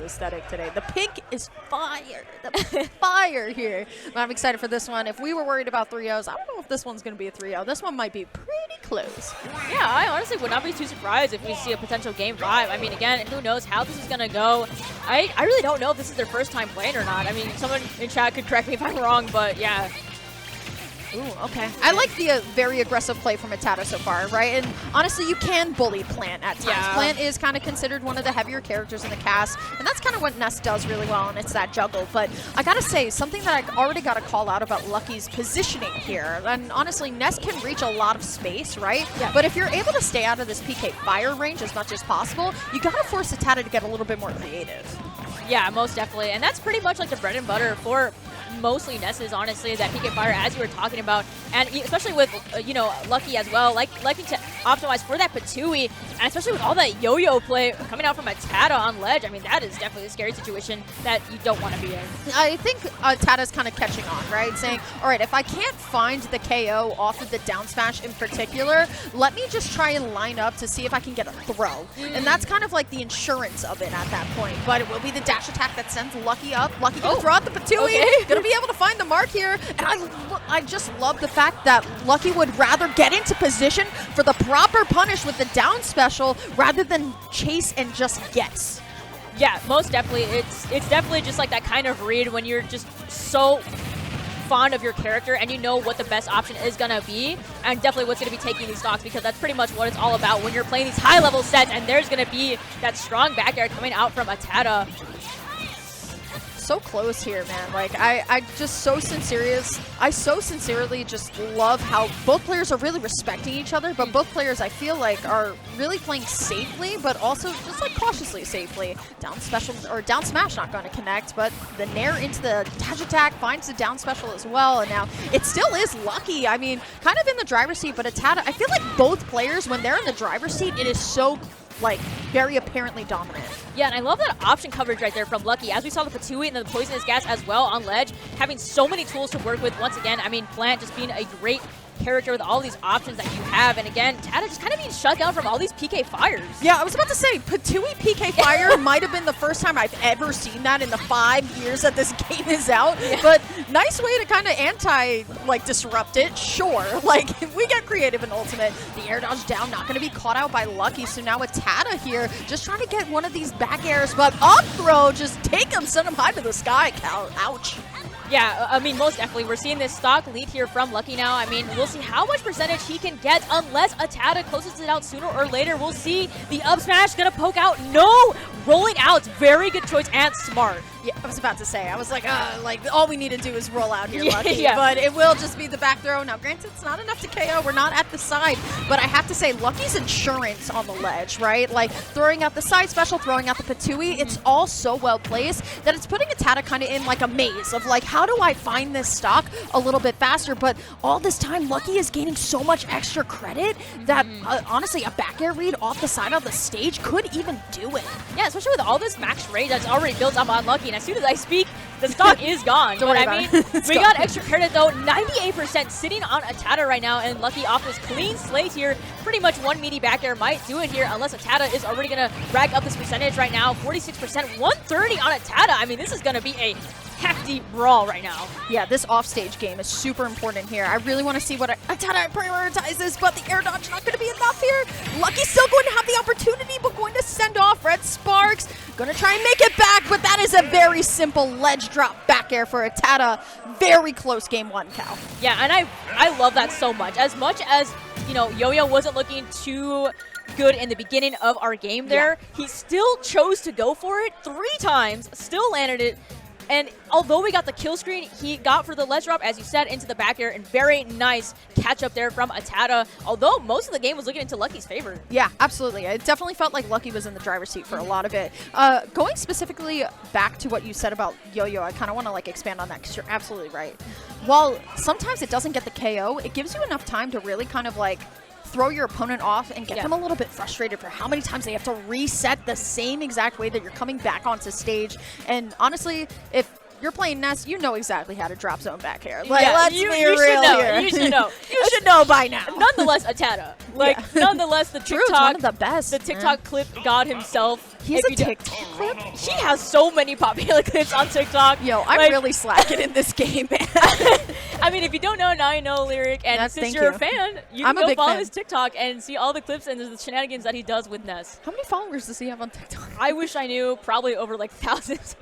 aesthetic today. The pink is fire. The fire here. I'm excited for this one. If we were worried about 3-0s, I don't know if this one's going to be a 3-0. This one might be pretty close. Yeah, I honestly would not be too surprised if we see a potential game 5. I mean, again, who knows how this is going to go. I really don't know if this is their first time playing or not. I mean, someone in chat could correct me if I'm wrong, but yeah. Ooh, okay. I like the very aggressive play from ATATA so far, right? And honestly, you can bully Plant at times. Yeah. Plant is kind of considered one of the heavier characters in the cast, and that's kind of what Ness does really well, and it's that juggle. But I gotta say, something that I already got to call out about Lucky's positioning here, and honestly, Ness can reach a lot of space, right? Yeah. But if you're able to stay out of this PK fire range as much as possible, you gotta force ATATA to get a little bit more creative. Yeah, most definitely. And that's pretty much like the bread and butter for mostly Ness's, honestly, that PK fire, as you were talking about, and especially with, you know, Lucky as well, liking to optimize for that Patui, and especially with all that yo-yo play coming out from ATATA on ledge. I mean, that is definitely a scary situation that you don't want to be in. I think ATATA's kind of catching on, right? Saying, all right, if I can't find the KO off of the down smash in particular, let me just try and line up to see if I can get a throw. And that's kind of like the insurance of it at that point. But it will be the dash attack that sends Lucky up. Lucky gonna throw out the Patui. Gonna be able to find the mark here. And I just love the fact that Lucky would rather get into position for the proper punish with the down special rather than chase and just guess. Yeah, most definitely. It's definitely just like that kind of read when you're just so fond of your character and you know what the best option is going to be, and definitely what's going to be taking these stocks, because that's pretty much what it's all about when you're playing these high level sets, and there's going to be that strong back air coming out from ATATA. So close here, man. Like, I so sincerely just love how both players are really respecting each other, but both players, I feel like, are really playing safely, but also just like cautiously safely. Down special or down smash not going to connect, but the nair into the dash attack finds the down special as well, and now it still is Lucky. I mean, kind of in the driver's seat, but ATATA, I feel like both players, when they're in the driver's seat, it is so like very apparently dominant. Yeah, and I love that option coverage right there from Lucky. As we saw the Patui and the poisonous gas as well on ledge, having so many tools to work with. Once again, I mean, Plant just being a great character with all these options that you have, and again, ATATA just kind of being shut down from all these PK fires. Yeah, I was about to say, Patui PK fire might have been the first time I've ever seen that in the 5 years that this game is out, but nice way to kind of disrupt it, sure. Like, we get creative in Ultimate. The air dodge down, not going to be caught out by Lucky, so now ATATA here, just trying to get one of these back airs, but up throw, just take him, send him high to the sky, Cal. Ouch. Yeah, I mean, most definitely. We're seeing this stock lead here from Lucky now. I mean, we'll see how much percentage he can get unless ATATA closes it out sooner or later. We'll see the up smash gonna poke out. No! Rolling out. Very good choice and smart. Yeah, I was about to say. I was like all we need to do is roll out here, Lucky. But it will just be the back throw. Now, granted, it's not enough to KO. We're not at the side. But I have to say, Lucky's insurance on the ledge, right? Like, throwing out the side special, throwing out the Patui, it's all so well placed that it's putting ATATA kind of in like a maze of like, how do I find this stock a little bit faster? But all this time, Lucky is gaining so much extra credit that, honestly, a back air read off the side of the stage could even do it. Yeah, especially with all this max rage that's already built up on Lucky. And as soon as I speak, the stock is gone. But I mean, we got extra credit though. 98% sitting on ATATA right now, and Lucky off this clean slate here. Pretty much one meaty back air might do it here, unless ATATA is already going to rack up this percentage right now. 46%, 130 on ATATA. I mean, this is going to be a hefty brawl right now. Yeah, this offstage game is super important here. I really want to see what ATATA prioritizes, but the air dodge not going to be enough here. Lucky's still going to have the opportunity, but going to send off Red Sparks. Going to try and make it back, but that is a very simple ledge drop back air for ATATA. Very close game 1, Cal. Yeah, and I love that so much. As much as, you know, Yo-Yo wasn't looking too good in the beginning of our game there, he still chose to go for it 3 times, still landed it. And although we got the kill screen, he got for the ledge drop, as you said, into the back air, and very nice catch up there from ATATA, although most of the game was looking into Lucky's favor. Yeah, absolutely. It definitely felt like Lucky was in the driver's seat for a lot of it. Going specifically back to what you said about Yo-Yo, I kind of want to like expand on that because you're absolutely right. While sometimes it doesn't get the KO, it gives you enough time to really kind of like throw your opponent off and get them a little bit frustrated for how many times they have to reset the same exact way that you're coming back onto stage. And honestly, if you're playing Ness, you know exactly how to drop zone back here. Like, let's be real here. You should know. You should know by now. Nonetheless, ATATA. Like, nonetheless, the TikTok, one of the best. The TikTok clip god himself He's a TikTok clip? He has so many popular clips on TikTok. Yo, I'm really slacking in this game, man. I mean, if you don't know, now you know, Lyric. And since you're a fan, you can go follow his TikTok and see all the clips and the shenanigans that he does with Ness. How many followers does he have on TikTok? I wish I knew. Probably over like thousands.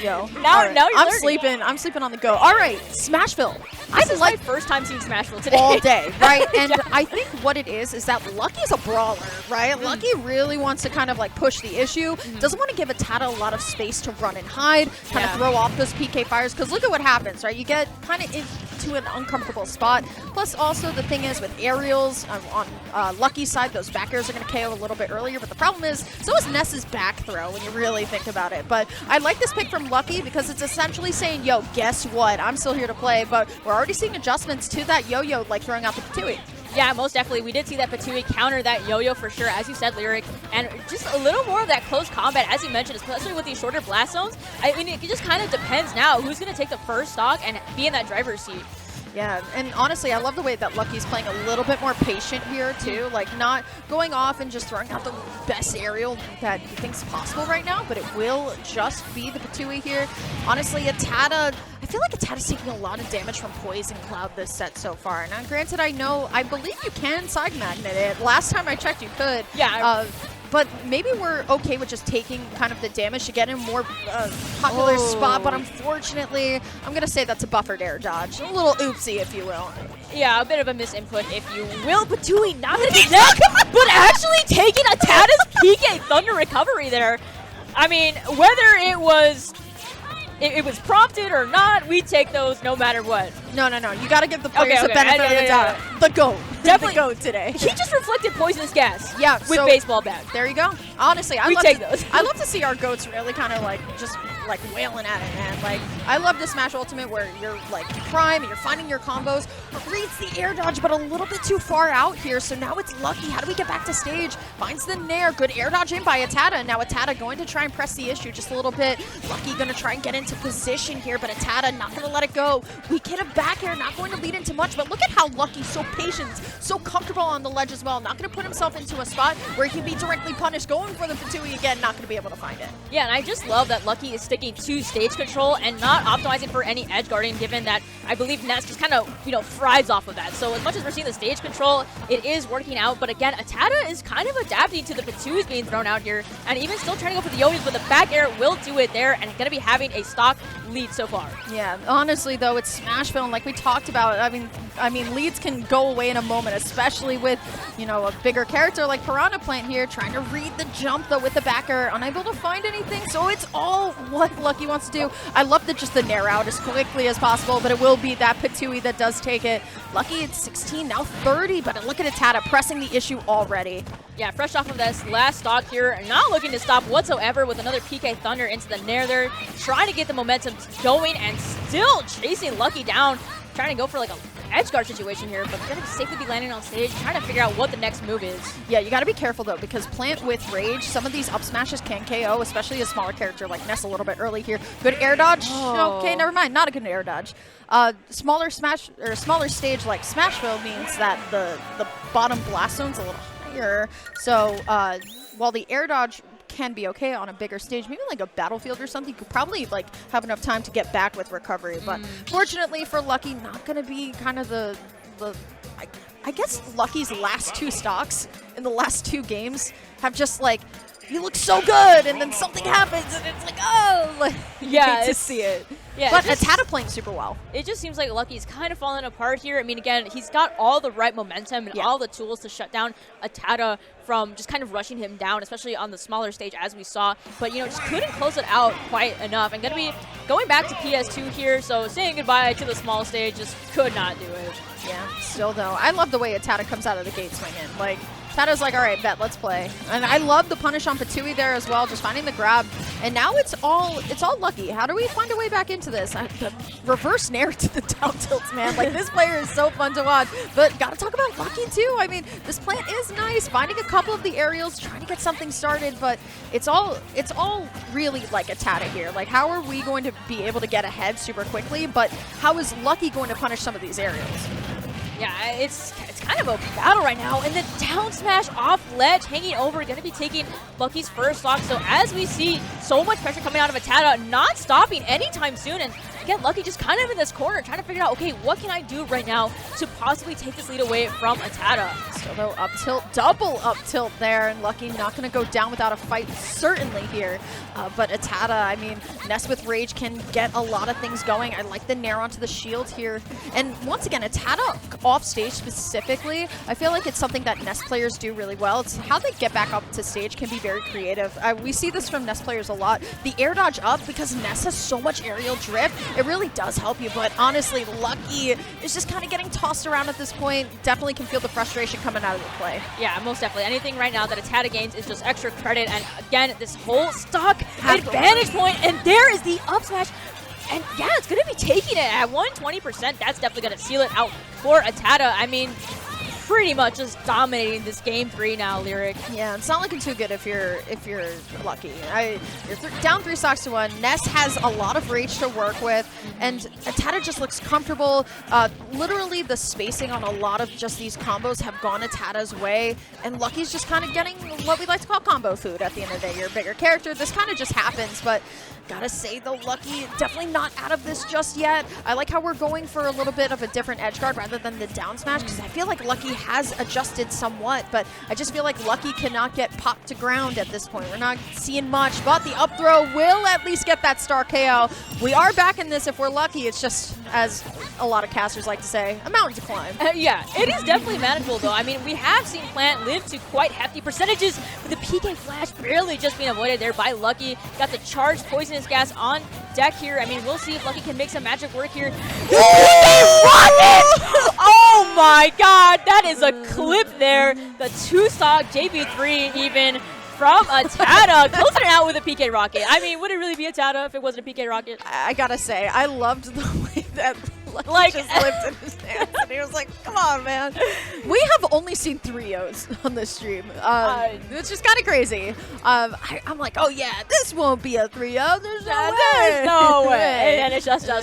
Yo. Now you're I'm learning. sleeping. I'm sleeping on the go. All right, Smashville. This is my first time seeing Smashville today. All day, right? And I think what it is that Lucky's a brawler, right? Lucky really wants to kind of like push the issue. Doesn't want to give ATATA a lot of space to run and hide, kind of throw off those PK fires. Because look at what happens, right? You get kind of into an uncomfortable spot. Plus, also the thing is with aerials on Lucky's side, those back airs are going to KO a little bit earlier. But the problem is, so is Ness's back throw when you really think about it. But I like this pick from Lucky because it's essentially saying, yo, guess what? I'm still here to play. But we're already seeing adjustments to that yo-yo, like throwing out the Patui. Yeah, most definitely. We did see that Patui counter that yo-yo for sure, as you said, Lyric, and just a little more of that close combat, as you mentioned, especially with these shorter blast zones. I mean, it just kind of depends now who's going to take the first stock and be in that driver's seat. Yeah, and honestly, I love the way that Lucky's playing a little bit more patient here, too. Like, not going off and just throwing out the best aerial that he thinks possible right now, but it will just be the Patui here. Honestly, ATATA, I feel like ATATA's taking a lot of damage from Poison Cloud this set so far. Now, granted, I believe you can side magnet it. Last time I checked, you could. Yeah. But maybe we're okay with just taking kind of the damage to get in a more popular spot. But unfortunately, I'm going to say that's a buffered air dodge. A little oopsie, if you will. Yeah, a bit of a misinput, if you will. Patui not going to be neck, but actually taking ATATA's PK Thunder recovery there. I mean, whether it was prompted or not, we take those no matter what. No. You got to give the players the benefit of the doubt. The GOAT. Definitely the GOAT today. He just reflected poisonous gas. Yeah, with baseball bat. There you go. Honestly, I love to see our GOATs really kind of like just like wailing at it, man. Like, I love the Smash Ultimate where you're like prime and you're finding your combos. Reads the air dodge, but a little bit too far out here. So now it's Lucky. How do we get back to stage? Finds the Nair. Good air dodge in by ATATA. Now ATATA going to try and press the issue just a little bit. Lucky going to try and get into position here, but ATATA not going to let it go. Weak hit a back air, not going to lead into much, but look at how Lucky's so patient, so comfortable on the ledge as well. Not going to put himself into a spot where he can be directly punished. Going for the Fatui again, not going to be able to find it. Yeah, and I just love that Lucky is sticking to stage control and not optimizing for any edge guarding, given that I believe Ness just kind of, thrives off of that. So as much as we're seeing the stage control, it is working out. But again, ATATA is kind of adapting to the Patuis being thrown out here, and even still trying to go for the yo-yos, but the back air will do it there, and going to be having a stock lead so far. Yeah, honestly though, it's Smashville, and like we talked about, I mean, leads can go away in a moment, especially with, a bigger character like Piranha Plant here, trying to read the jump though with the backer, unable to find anything, so it's all what Lucky wants to do. I love just the Nair out as quickly as possible, but it will be that Patui that does take it. Lucky it's 16, now 30, but look at ATATA pressing the issue already. Yeah, fresh off of this last stock here, not looking to stop whatsoever with another PK Thunder into the Nair there, trying to get the momentum going and still chasing Lucky down, trying to go for like a edge guard situation here, but gonna safely be landing on stage, trying to figure out what the next move is. Yeah, you gotta be careful though, because Plant with Rage, some of these up smashes can KO, especially a smaller character like Ness a little bit early here. Good air dodge. Oh. Okay, never mind. Not a good air dodge. Smaller stage like Smashville means that the bottom blast zone's a little higher. So while the air dodge can be okay on a bigger stage, maybe like a Battlefield or something, you could probably like have enough time to get back with recovery. But fortunately for Lucky, not going to be kind of the I guess Lucky's last two stocks in the last two games have just like, he looks so good, and then something happens, and it's like, oh, like, yeah, hate to see it. Yeah, but ATATA playing super well. It just seems like Lucky's kind of falling apart here. I mean, again, he's got all the right momentum and all the tools to shut down ATATA from just kind of rushing him down, especially on the smaller stage as we saw. But, just couldn't close it out quite enough. And going to be going back to PS2 here, so saying goodbye to the small stage, just could not do it. Yeah, still though. I love the way ATATA comes out of the gate swinging. Like, ATATA's like, all right, bet, let's play. And I love the punish on Patui there as well, just finding the grab. And now it's all Lucky. How do we find a way back into this? The reverse nair to the down tilts, man. Like, this player is so fun to watch. But gotta talk about Lucky too. I mean, this Plant is nice. Finding a couple of the aerials, trying to get something started, but it's all really like ATATA here. Like, how are we going to be able to get ahead super quickly? But how is Lucky going to punish some of these aerials? Yeah, it's kind of a battle right now, and the down smash off ledge hanging over, going to be taking Lucky's first stock. So as we see so much pressure coming out of ATATA, not stopping anytime soon, and again, Lucky just kind of in this corner trying to figure out, okay, what can I do right now to possibly take this lead away from ATATA? Still though, up tilt, double up tilt there, and Lucky not going to go down without a fight certainly here. But ATATA, I mean, Ness with Rage can get a lot of things going. I like the nair onto the shield here. And once again, ATATA off stage specifically, I feel like it's something that Ness players do really well. It's how they get back up to stage can be very creative. We see this from Ness players a lot. The air dodge up, because Ness has so much aerial drift, it really does help you. But honestly, Lucky is just kind of getting tossed around at this point. Definitely can feel the frustration coming out of the play. Yeah, most definitely. Anything right now that ATATA gains is just extra credit. And again, this whole stock advantage point, and there is the up smash. And yeah, it's going to be taking it at 120%. That's definitely going to seal it out for ATATA. I mean, pretty much just dominating this game 3 now, Lyric. Yeah, it's not looking too good if you're Lucky. You're down 3 stocks to 1. Ness has a lot of rage to work with, and ATATA just looks comfortable. Literally, the spacing on a lot of just these combos have gone ATATA's way, and Lucky's just kind of getting what we like to call combo food at the end of the day. You're a bigger character. This kind of just happens, but gotta say, though, Lucky definitely not out of this just yet. I like how we're going for a little bit of a different edge guard rather than the down smash, because I feel like Lucky has adjusted somewhat, but I just feel like Lucky cannot get popped to ground at this point. We're not seeing much, but the up throw will at least get that star KO. We are back in this if we're lucky. It's just, as a lot of casters like to say, a mountain to climb. Yeah, it is definitely manageable, though. I mean, we have seen Plant live to quite hefty percentages, with the PK flash barely just being avoided there by Lucky. Got the charged poisonous gas on deck here. I mean, we'll see if Lucky can make some magic work here. Oh my god, that is a clip there. The 2-stock JV3 even from ATATA, closing it out with a PK rocket. I mean, would it really be ATATA if it wasn't a PK rocket? I gotta say, I loved the way that Lucky just lived in his hands, and he was like, come on, man. We have only seen 3-0s on this stream. It's just kind of crazy. I'm like, oh yeah, this won't be a 3-0. There's no way. There's no way. And it's just a